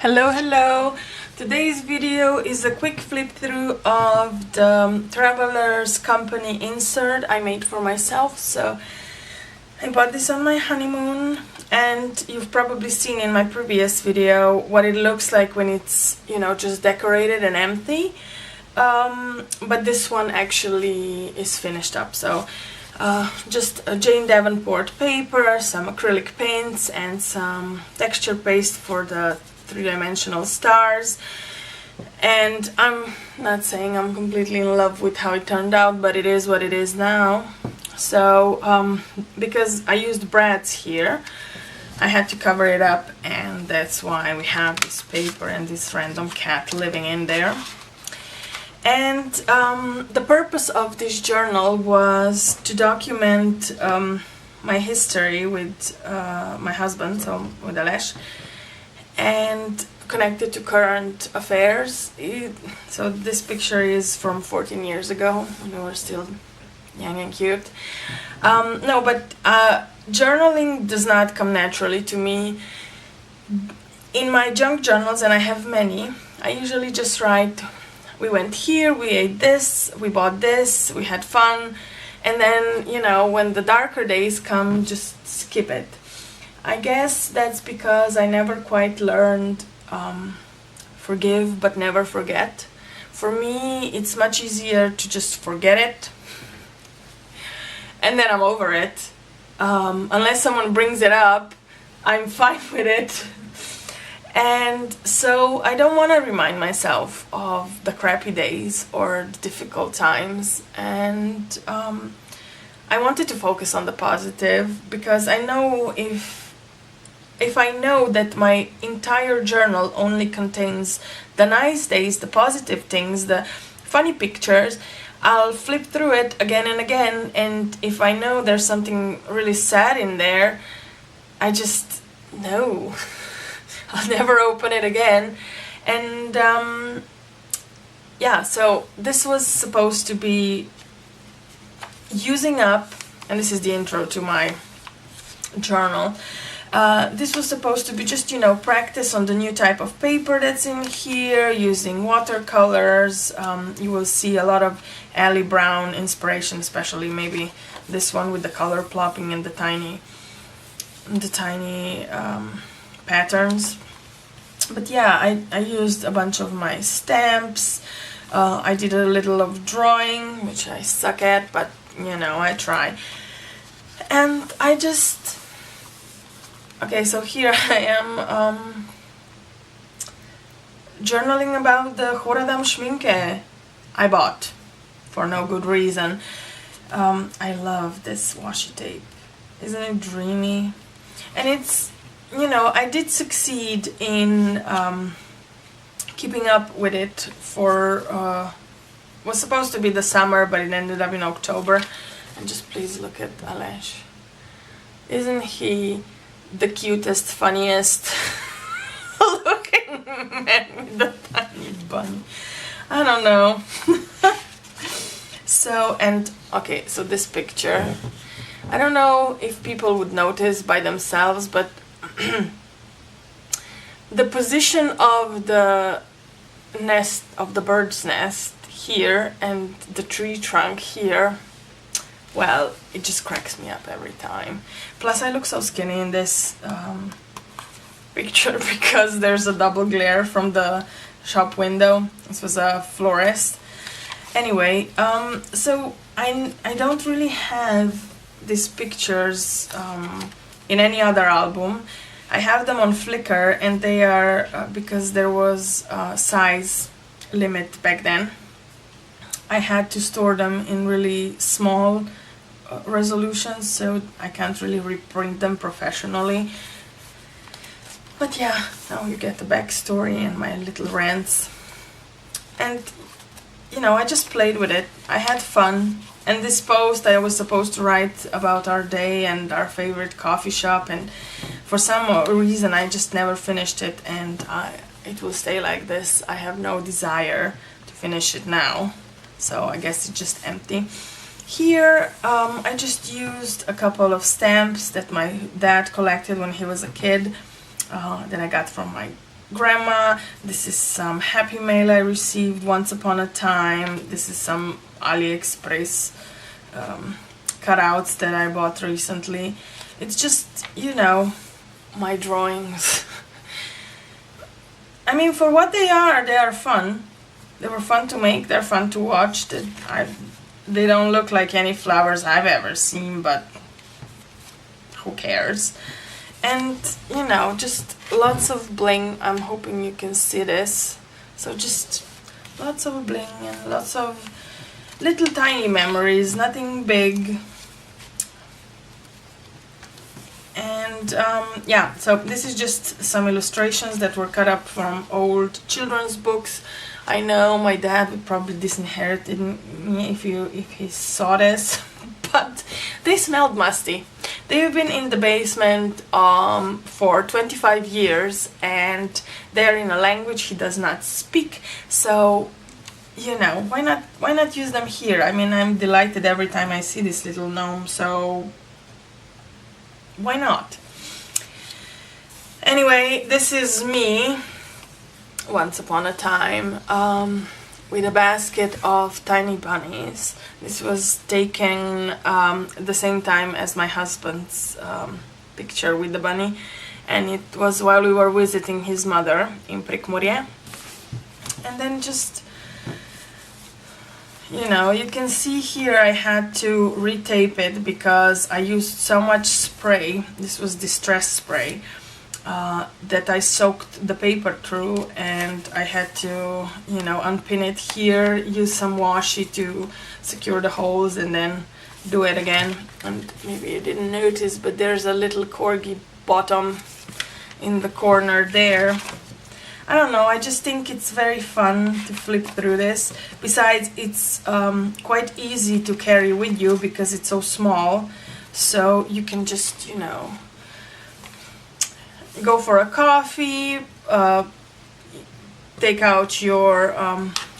Hello, hello! Today's video is a quick flip through of the Travelers Company insert I made for myself. So I bought this on my honeymoon, and you've probably seen in my previous video what it looks like when it's, you know, just decorated and empty. But this one actually is finished up. So just a Jane Davenport paper, some acrylic paints, and some texture paste for the three-dimensional stars. And I'm not saying I'm completely in love with how it turned out, but it is what it is now. So because I used brads here, I had to cover it up, and that's why we have this paper and this random cat living in there. And the purpose of this journal was to document my history with my husband, so with Aleš, and connected to current affairs. So this picture is from 14 years ago when we were still young and cute. No, but journaling does not come naturally to me. In my junk journals, and I have many, I usually just write, we went here, we ate this, we bought this, we had fun, and then, you know, when the darker days come, just skip it. I guess that's because I never quite learned forgive but never forget. For me, it's much easier to just forget it, and then I'm over it. Unless someone brings it up, I'm fine with it. And so I don't want to remind myself of the crappy days or the difficult times, and I wanted to focus on the positive, because I know if I know that my entire journal only contains the nice days, the positive things, the funny pictures, I'll flip through it again and again, and if I know there's something really sad in there, I just know I'll never open it again. And yeah, so this was supposed to be using up, and this is the intro to my journal. This was supposed to be just, you know, practice on the new type of paper that's in here, using watercolors. You will see a lot of Ali Brown inspiration, especially maybe this one with the color plopping and the tiny patterns. But yeah, I used a bunch of my stamps. I did a little of drawing, which I suck at, but you know, I try. And I just... Okay, so here I am journaling about the Horadam Schminke I bought for no good reason. I love this washi tape. Isn't it dreamy? And it's, you know, I did succeed in keeping up with it for, was supposed to be the summer, but it ended up in October. And just please look at Aleš. Isn't he the cutest, funniest looking man with the tiny bunny? I don't know. So, and okay, so this picture, I don't know if people would notice by themselves, but the position of the nest, of the bird's nest here, and the tree trunk here, well, it just cracks me up every time. Plus, I look so skinny in this picture because there's a double glare from the shop window. This was a florist. Anyway, so I don't really have these pictures in any other album. I have them on Flickr, and they are, because there was a size limit back then, I had to store them in really small resolutions, so I can't really reprint them professionally. But yeah, now you get the backstory and my little rants. And you know, I just played with it. I had fun. And this post, I was supposed to write about our day and our favorite coffee shop, and for some reason I just never finished it, and it will stay like this. I have no desire to finish it now, so I guess it's just empty. Here, I just used a couple of stamps that my dad collected when he was a kid, that I got from my grandma. This is some Happy Mail I received once upon a time. This is some AliExpress cutouts that I bought recently. It's just, you know, my drawings. I mean, for what they are fun. They were fun to make, they're fun to watch. They don't look like any flowers I've ever seen, but who cares? And, you know, just lots of bling. I'm hoping you can see this. So just lots of bling and lots of little tiny memories, nothing big. And yeah, so this is just some illustrations that were cut up from old children's books. I know my dad would probably disinherit me if he saw this, but they smelled musty. They've been in the basement for 25 years, and they're in a language he does not speak. So, you know, why not use them here? I mean, I'm delighted every time I see this little gnome, so why not? Anyway, this is me once upon a time with a basket of tiny bunnies. This was taken at the same time as my husband's picture with the bunny, and it was while we were visiting his mother in Prekmurje. And then just, you know, you can see here I had to retape it because I used so much spray. This was distress spray that I soaked the paper through, and I had to, you know, unpin it here, use some washi to secure the holes, and then do it again. And maybe you didn't notice, but there's a little corgi bottom in the corner there. I don't know, I just think it's very fun to flip through this. Besides, it's quite easy to carry with you because it's so small, so you can just, you know, go for a coffee, take out your,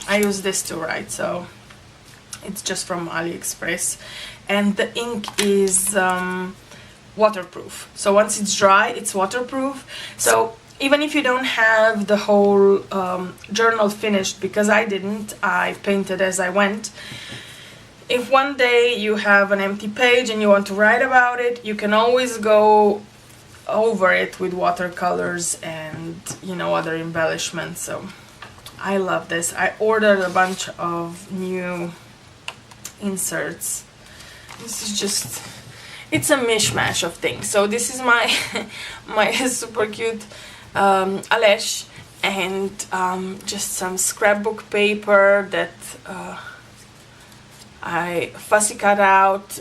I use this to write, so it's just from AliExpress, and the ink is waterproof, so once it's dry it's waterproof. So even if you don't have the whole journal finished, because I didn't, I painted as I went, if one day you have an empty page and you want to write about it, you can always go over it with watercolors and, you know, other embellishments. So I love this. I ordered a bunch of new inserts. This is just, it's a mishmash of things. So this is my my super cute Alesh, and just some scrapbook paper that I fussy cut out,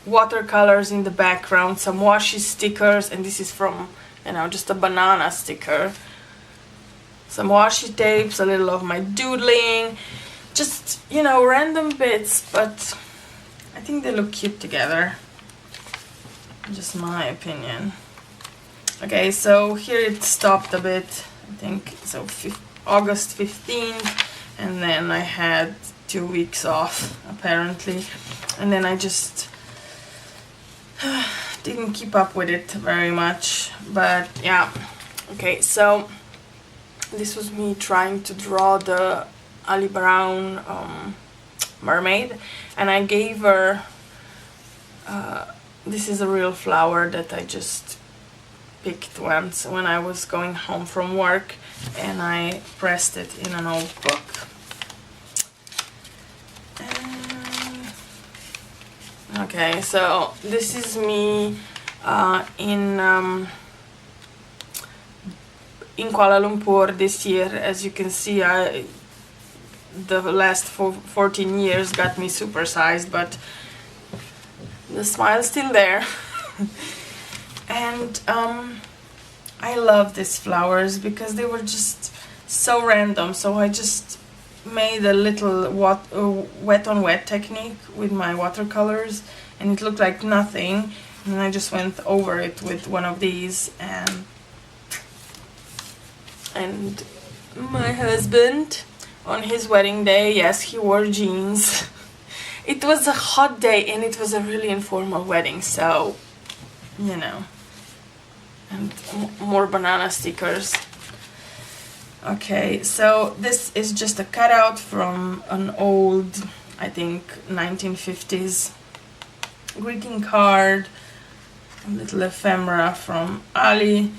watercolors in the background, some washi stickers, and this is from, you know, just a banana sticker, some washi tapes, a little of my doodling, just, you know, random bits, but I think they look cute together, just my opinion. Okay, so here it stopped a bit, I think, so August 15th, and then I had 2 weeks off, apparently, and then I just didn't keep up with it very much, but yeah. Okay, so this was me trying to draw the Ali Brown mermaid, and I gave her, this is a real flower that I just picked once when I was going home from work, and I pressed it in an old book. Okay, so this is me in Kuala Lumpur this year. As you can see, the last 14 years got me supersized, but the smile's still there. And I love these flowers because they were just so random, so I just made a little wet on wet technique with my watercolors, and it looked like nothing, and I just went over it with one of these, and my husband on his wedding day, yes, he wore jeans. It was a hot day and it was a really informal wedding, so, you know. And more banana stickers. Okay, so this is just a cutout from an old, I think, 1950s greeting card, a little ephemera from Ali,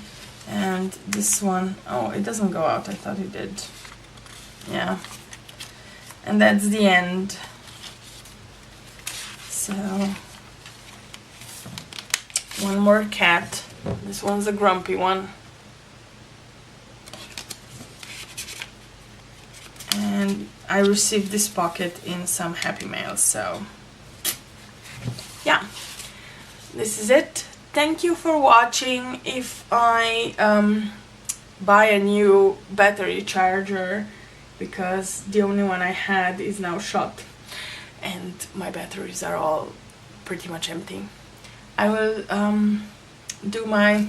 and this one, oh, it doesn't go out, I thought it did. Yeah, and that's the end. So, one more cat. This one's a grumpy one. And I received this pocket in some Happy Mail, so yeah, this is it. Thank you for watching. If I buy a new battery charger, because the only one I had is now shot and my batteries are all pretty much empty, I will do my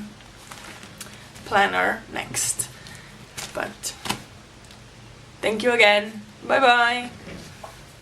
planner next. But thank you again. Bye bye.